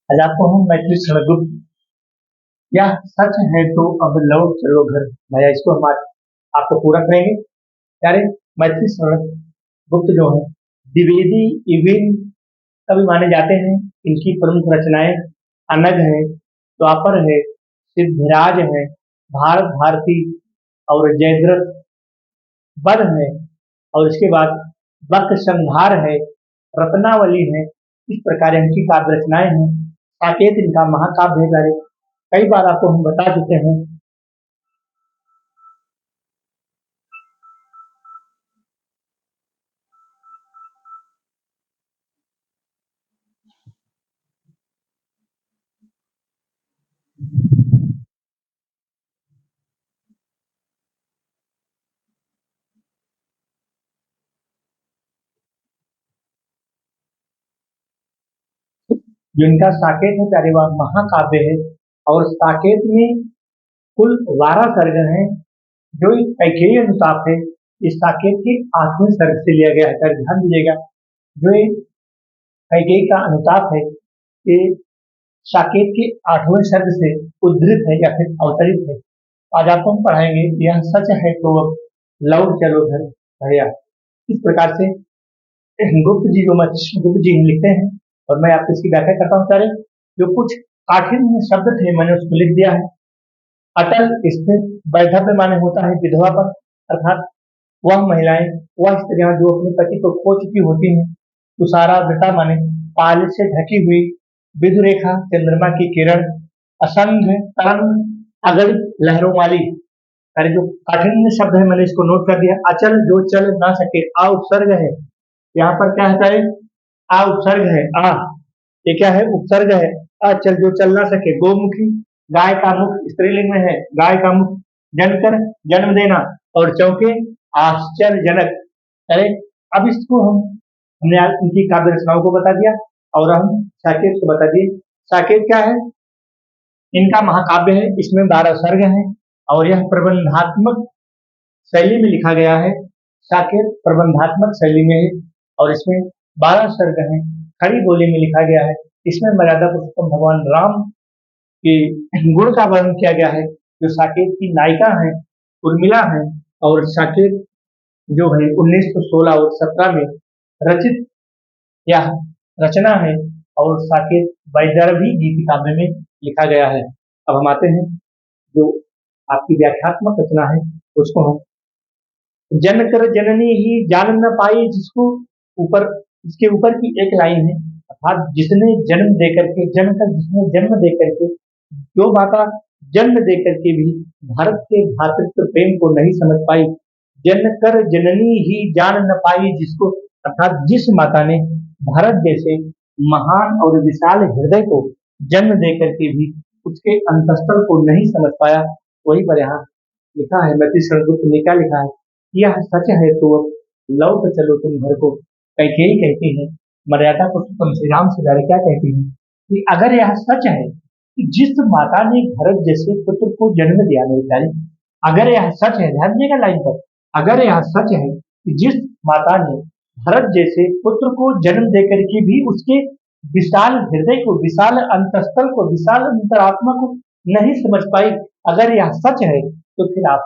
आज आपको हम मैथिली स्वर्गगुप्त या सच है तो अब लौट चलो घर भैया इसको हम आज आपको पूरा करेंगे। यारे मैथिली स्वर्गगुप्त जो है द्विवेदी इविन कवि माने जाते हैं। इनकी प्रमुख रचनाएं अनग है, द्वापर है, सिद्धिराज है, भारत भारती और जयद्रथ वध है। और इसके बाद वक्त संहार है, रत्नावली है। इस प्रकार इनकी काव्य रचनाएं हैं। साकेत इनका महाकाव्य है प्यारे। कई बार आपको हम बता चुके हैं। जो इनका साकेत है प्यारे वह महाकाव्य है। और साकेत में कुल 12 सर्ग हैं। जो एक कैकेयी अनुताप है, इस साकेत के 8वें सर्ग से लिया गया है। कर ध्यान दीजिएगा, जो ये कैकेयी का अनुताप है ये साकेत के 8वें सर्ग से उद्धृत है या फिर अवतरित है। आज आपको हम पढ़ाएंगे यह सच है तो अब लौट चलो घर भैया। इस प्रकार से गुप्त जी जो गुप्त जी लिखते हैं और मैं आपको इसकी व्याख्या करता हूँ सारे। जो कुछ काठिन्य शब्द थे मैंने उसको लिख दिया है। अटल स्थिर वैधव्य माने होता है विधवा पर, अर्थात वह महिलाएं, वह स्त्रियां जो अपने पति को खो चुकी होती हैं। तुषारा वृता माने पाल से ढकी हुई, विदुरेखा चंद्रमा की किरण, असंघ तरंग अगणित लहरों वाली। अरे जो काठिन्य शब्द है मैंने इसको नोट कर दिया। अचल जो चल ना सके, आ उपसर्ग है। यहाँ पर क्या है, आ उपसर्ग है। आ ये क्या है, उपसर्ग है। अचल जो चल ना सके, गोमुखी गाय का मुख स्त्रीलिंग में है, गाय का मुख। जनकर जन्म देना, और चौके आश्चर्यजनक। अरे अब इसको हमने आज इनकी काव्य रचनाओं को बता दिया और हम साकेत को बता दिए। साकेत क्या है, इनका महाकाव्य है। इसमें 12 सर्ग हैं और यह प्रबंधात्मक शैली में लिखा गया है। साकेत प्रबंधात्मक शैली में है और इसमें 12 सर्ग हैं। खड़ी बोली में लिखा गया है। इसमें मर्यादा पुरुषोत्तम भगवान राम के गुण का वर्णन किया गया है। जो साकेत की नायिका है उर्मिला है। और साकेत जो है 1916 और 17 में रचित यह रचना है। और साकेत वैदर्भी गीति काव्य में लिखा गया है। अब हम आते हैं जो आपकी व्याख्यात्मक रचना है उसको हम। जन कर जननी ही जान न पाई जिसको, ऊपर इसके ऊपर की एक लाइन है, अर्थात जिसने जन्म दे करके, जन कर जिसने जन्म दे करके, जो माता जन्म दे करके भी भारत के भातृत्व प्रेम को नहीं समझ पाई। जन कर जननी ही जान न पाई जिसको, अर्थात जिस माता ने भारत जैसे महान और विशाल हृदय को जन्म दे करके भी उसके अंतस्थल को नहीं समझ पाया। वही पर यहाँ लिखा है, मैथिली शरणगुप्त ने क्या लिखा है, यह सच है तो अब लौट चलो तुम घर को। कैकेयी कहती है, मर्यादा पुरुषोत्तम श्री राम से क्या कहती है कि अगर यह सच है कि जिस माता ने भरत जैसे पुत्र को जन्म दिया, मेरे प्यारे, अगर यह सच है, ध्यान दीजिएगा लाइन पर, अगर यह सच है कि जिस माता ने भरत जैसे पुत्र को जन्म देकर के भी उसके विशाल हृदय को, विशाल अंतस्थल को, विशाल अंतरात्मा को नहीं समझ पाई, अगर यह सच है तो फिर आप,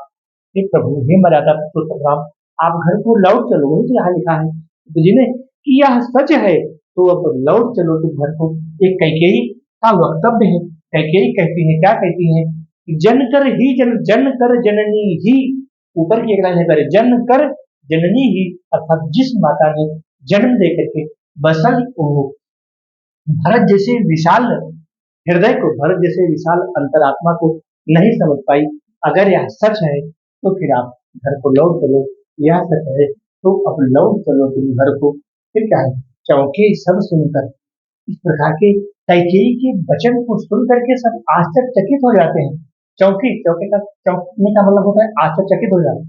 हे प्रभु, हे मर्यादा पुरुषोत्तम राम, आप घर को लौट चलो। वही तो यहाँ लिखा है तो जिन्हें कि यह सच है तो अब लौट चलो तुम घर को। एक कैकेयी का वक्तव्य है। कैकेयी कहती है, क्या कहती है, जन कर ही जन कर जननी ही, ऊपर की एक लाइन है पहले, जन कर जननी ही, अर्थात जिस माता ने जन्म दे करके बसल भरत जैसे विशाल हृदय को, भरत जैसे विशाल अंतरात्मा को नहीं समझ पाई, अगर यह सच है तो फिर आप घर को लौट चलो। यह सच है तो अब लौट चलो तुम घर को। फिर क्या है, चौके सब सुनकर, इस प्रकार के कैकेयी के वचन को सुन करके सब आश्चर्यचकित हो जाते हैं। चौकी, चौके का चौंकने का मतलब होता है आश्चर्यचकित हो जाना।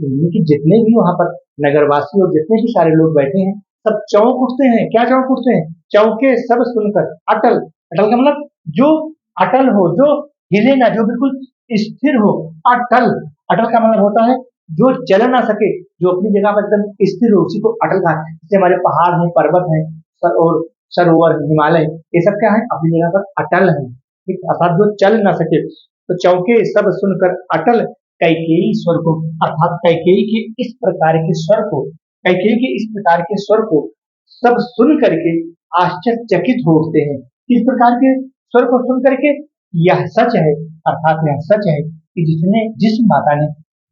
यानी कि जितने भी वहां पर नगरवासी और जितने भी सारे लोग बैठे हैं सब चौंक उठते हैं। क्या चौंक उठते हैं, चौके सब सुनकर। अटल, अटल का मतलब जो अटल हो, जो हिले ना, जो बिल्कुल स्थिर हो। अटल, अटल का मतलब होता है जो चल ना सके, जो अपनी जगह पर एकदम स्थिर हो, उसी को अटल कहा। जैसे हमारे पहाड़ हैं, पर्वत हैं और सरोवर, हिमालय, ये सब क्या है, अपनी जगह पर अटल है, ठीक, अर्थात जो चल ना सके। तो चौके सब सुनकर अटल कैकेयी स्वर को, अर्थात कैकेयी के इस प्रकार के स्वर को, कैकेयी के इस प्रकार के स्वर को सब सुन करके आश्चर्यचकित हो उठते हैं। इस प्रकार के स्वर को सुन करके यह सच है, अर्थात यह सच है कि जिस माता ने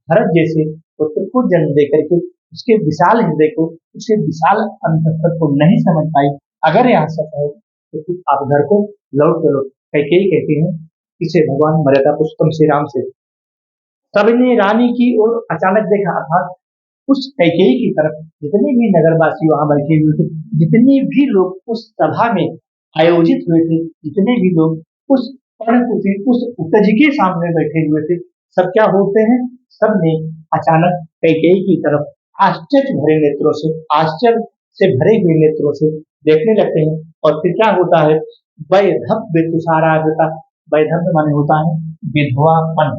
भरत जैसे पुत्र को जन्म दे करके उसके विशाल हृदय को, उसके विशाल अंतस्तर को नहीं समझ पाई, अगर यह सच है तो फिर आप घर को लौट चलो। कैकेयी कहते हैं किसे, भगवान मर्यादा पुरुषोत्तम श्री राम से। सबने रानी की ओर अचानक देखा, अर्थात उस कैकेयी की तरफ जितने भी नगरवासी वहां बैठे हुए थे, जितने भी लोग उस सभा में आयोजित हुए थे, जितने भी लोग उस पर्णकुटी, उस उत्तज के सामने बैठे हुए थे, सब क्या होते हैं, सब ने अचानक कैकेयी की तरफ आश्चर्य भरे नेत्रों से, आश्चर्य से भरे हुए नेत्रों से देखने लगते हैं। और फिर क्या होता है, वैधव्य तुषारावृता, वैधव्य माने होता है विधवापन,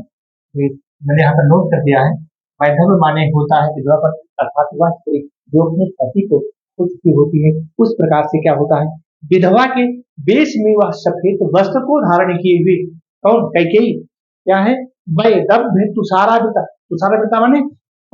मैंने यहाँ पर नोट कर दिया है। वैधव्य माने होता है विधवापन, अर्थात वह स्त्री जो अपने पति को छू चुकी होती है, उस प्रकार से क्या होता है, विधवा के वेश में वह सफेद वस्त्र को धारण किए हुए, कौन, कैकेयी, क्या है, वैधव्य तुषारावृता, तुषारावृता माने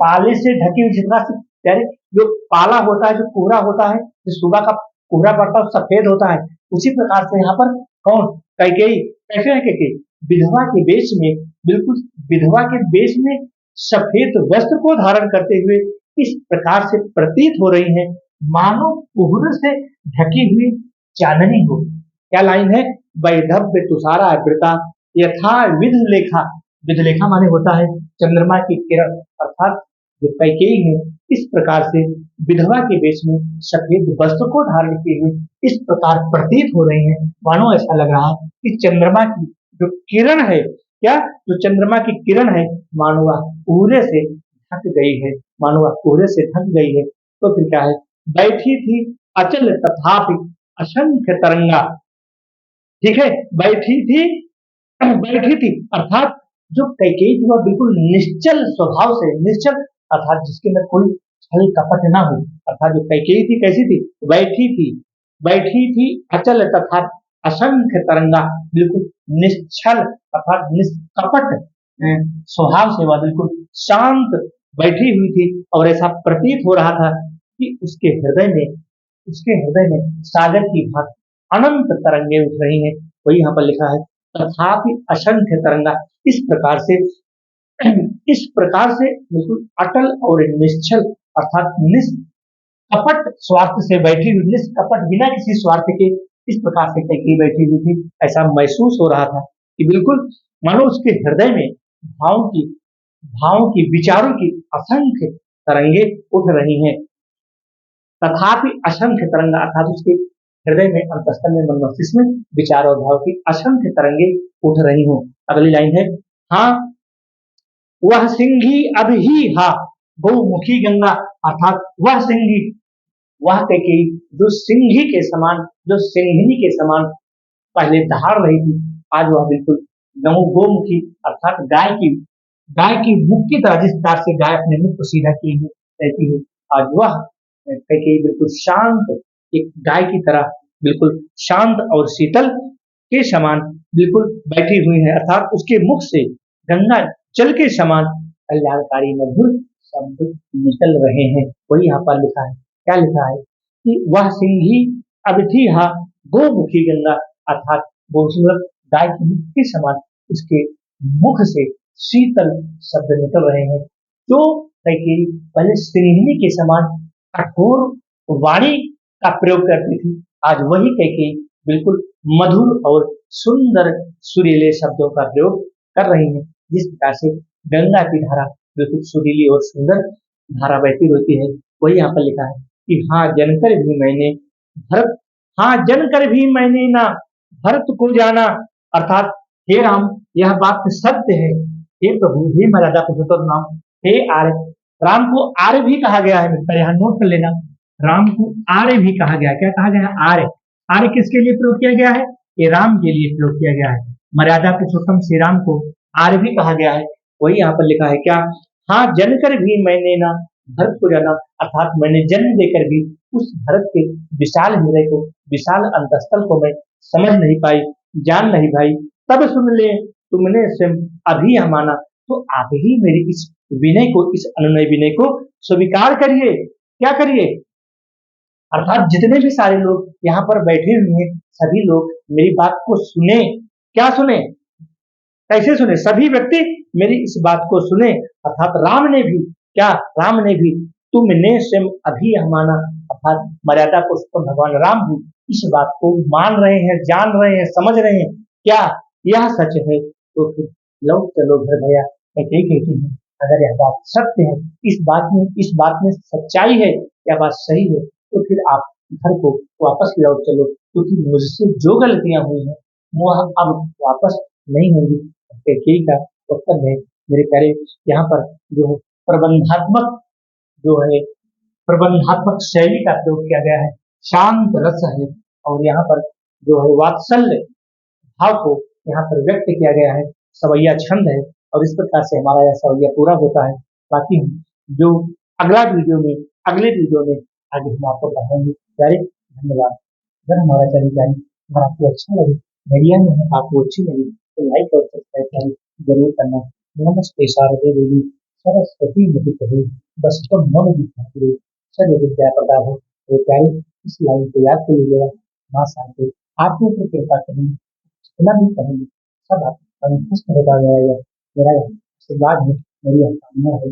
पाले से ढकी हुई, जितना से यानी जो पाला होता है, जो कोहरा होता है, जो सुबह का कोहरा पड़ता है सफेद होता है, उसी प्रकार से यहाँ पर कौन, कैकेयी, कैसे है कैकेयी, विधवा के वेश में, बिल्कुल विधवा के वेश में सफेद वस्त्र को धारण करते हुए इस प्रकार से प्रतीत हो रही है, मानो कोहरे से ढकी हुई चांदनी हो। क्या लाइन है, वैधव्य तुषारावृता यथा विधुलेखा, विधुलेखा माने होता है चंद्रमा की किरण, अर्थात जो कैकेयी है इस प्रकार से विधवा के वेश में सफेद वस्त्र को धारण किए हुए इस प्रकार प्रतीत हो रही है, मानो ऐसा लग रहा है कि चंद्रमा की जो किरण है, क्या, जो चंद्रमा की किरण है, मानो वह कोहरे से ढक गई है, मानो वह कोहरे से ढक गई है। तो फिर क्या है, बैठी थी अचल तथापि असंख्य तरंगा, ठीक है, बैठी थी, बैठी थी, अर्थात जो कैकेयी थी वह बिल्कुल निश्चल स्वभाव से, निश्चल अर्थात जिसके अंदर कोई छल कपट ना हो, अर्थात जो कैकेयी थी कैसी थी, बैठी थी, बैठी थी अचल तथा असंख्य तरंगा, बिल्कुल निश्चल अर्थात निष्कपट स्वभाव से वह बिल्कुल शांत बैठी हुई थी, और ऐसा प्रतीत हो रहा था कि उसके हृदय में सागर की भांति अनंत तरंगे उठ रही हैं। वही यहाँ पर लिखा है तथापि असंख्य तरंगा, इस प्रकार से इस प्रकार से बिल्कुल अटल और निश्चल अर्थात निष्कपट स्वार्थ से बैठी हुई, निष्कपट बिना किसी स्वार्थ के इस प्रकार से कैकेयी बैठी हुई थी, ऐसा महसूस हो रहा था कि बिल्कुल मानो उसके हृदय में भावों की विचारों की असंख्य तरंगे उठ रही हैं। तथापि असंख्य तरंगा अर्थात उसके हृदय में, अंतस्थल में, मन मस्तिष्क में विचार और भाव की असंख्य तरंगे उठ रही हों। अगली लाइन है, हाँ वह सिंही अब ही हा गौमुखी गंगा, अर्थात वह सिंही, वह कैकेयी जो सिंही के समान, जो सिंहिनी के समान पहले दहाड़ रही थी, आज वह बिल्कुल गौमुखी अर्थात गाय की मुख की तरह, जिस प्रकार से गाय अपने मुख को सीधा किए हुए रहती है, आज वह कैकेयी बिल्कुल शांत, एक गाय की तरह बिल्कुल शांत और शीतल के समान बिल्कुल बैठी हुई है, अर्थात उसके मुख से गंगा जल के समान कल्याणकारी मधुर शब्द निकल रहे हैं। वही यहाँ पर लिखा है, क्या लिखा है कि वह सिंही अवधि हा गोमुखी गंगा, अर्थात वो गाय के मुख के समान उसके मुख से शीतल शब्द निकल रहे हैं। जो कैकेयी पहले सिंहिनी के समान कठोर वाणी का प्रयोग करती थी, आज वही कैकेयी बिल्कुल मधुर और सुंदर सुरीले शब्दों का प्रयोग कर रही है। जिस प्रकार से गंगा की धारा बिल्कुल सुरीली और सुंदर धारा बहती होती है, वही यहाँ पर लिखा है कि हाँ जनकर भी मैंने भरत, हाँ जनकर भी मैंने ना भरत को जाना, अर्थात हे राम यह बात सत्य है, हे प्रभु, हे मर्यादा पुरुषोत्तम राम, हे आर्य, राम को आर्य भी कहा गया है, पर यहाँ नोट कर लेना, राम को आर्य भी कहा गया, क्या कहा गया, आर्य। आर्य किसके लिए प्रयोग किया गया है, ये राम के लिए प्रयोग किया गया है, मर्यादा पुरुषोत्तम श्री राम को आर्य भी कहा गया है। वही यहाँ पर लिखा है क्या, हाँ जनकर भी मैंने ना भरत को जाना, अर्थात मैंने जन्म देकर भी उस भरत के विशाल हृदय को, विशाल अंतस्थल को मैं समझ नहीं पाई, जान नहीं पाई। तब सुन ले तुमने स्वयं अभी यह माना, तो आप ही मेरी इस विनय को, इस अनुनय विनय को स्वीकार करिए। क्या करिए? अर्थात जितने भी सारे लोग यहाँ पर बैठे हुए हैं, सभी लोग मेरी बात को सुने। क्या सुने? कैसे सुने? सभी व्यक्ति मेरी इस बात को सुने। अर्थात राम ने भी क्या? राम ने भी तुमने स्वयं अभी यह माना, अर्थात मर्यादा पुरुषोत्तम भगवान राम भी इस बात को मान रहे हैं, जान रहे हैं, समझ रहे हैं। क्या यह सच है? तो फिर लौट चलो घर भैया। मैं कही कहती हूँ, अगर यह बात सत्य है, इस बात में सच्चाई है, यह बात सही है, तो फिर आप घर को वापस लौट चलो, क्योंकि मुझसे जो गलतियां हुई हैं वह अब वापस नहीं होंगी। कैकेयी का वक्तव्य है। मेरे प्यारे, यहाँ पर जो है प्रबंधात्मक जो है प्रबंधात्मक शैली का प्रयोग किया गया है, शांत रस है, और यहाँ पर जो है वात्सल्य भाव को यहाँ पर व्यक्त किया गया है, सवैया छंद है, और इस प्रकार से हमारा यह सवैया पूरा होता है। बाकी हम जो अगले वीडियो में आगे हम आपको बताएंगे। प्यारे, धन्यवाद। अगर हमारा चैनल प्यारे अगर आपको अच्छा लगे, मीडिया में आपको अच्छी लगी, तो लाइक और सब्सक्राइब जरूर करना। नमस्ते शारदे देवी सरस्वती मति कहे बसतम मम विद्यापति सर्व विद्या प्रदान हो। तो प्यारे, इस लाइन को याद कर लीजिएगा। माँ शांति आपके ऊपर कृपा करेंगे, जितना भी करेंगे सब आप कंठस्थ होता जाएगा। मेरा आशीर्वाद है, मेरी कामना है।